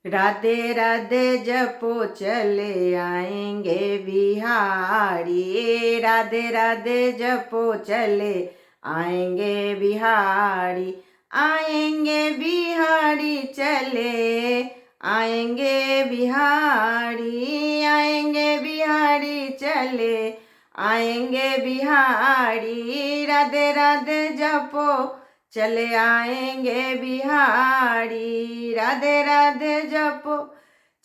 राधे राधे जपो चले आएंगे बिहारी, राधे राधे जपो चले आएंगे बिहारी, आएंगे बिहारी चले आएंगे बिहारी, आएंगे बिहारी चले आएंगे बिहारी, राधे राधे जपो चले आएंगे बिहारी, राधे राधे जपो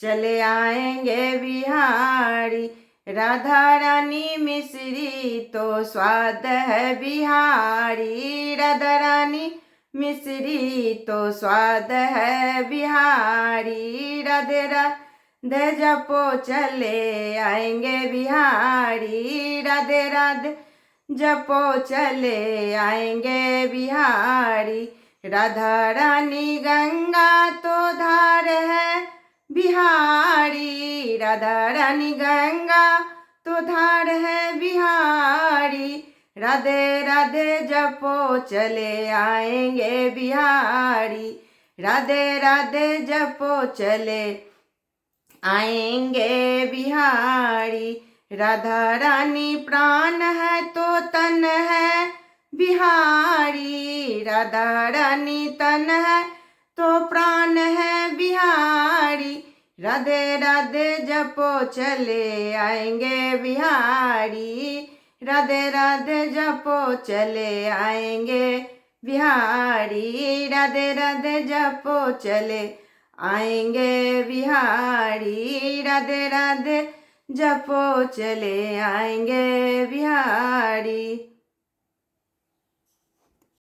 चले आएंगे बिहारी, राधा रानी मिश्री तो स्वाद है बिहारी, राधा रानी मिश्री तो स्वाद है बिहारी, राधे राधे जपो चले आएंगे बिहारी, राधे राधे जपो चले आएंगे बिहारी, राधा रानी गंगा तो धार है बिहारी, राधा रानी गंगा तो धार है बिहारी, राधे राधे जपो चले आएंगे बिहारी, राधे राधे जपो चले आएंगे बिहारी, राधा रानी प्राण है तो तन है बिहारी, राधा रानी तन है तो प्राण है बिहारी, राधे राधे जपो चले आएंगे बिहारी, राधे राधे जपो चले आएंगे बिहारी, राधे राधे जपो चले आएंगे बिहारी, राधे राधे जपो चले आएंगे बिहारी।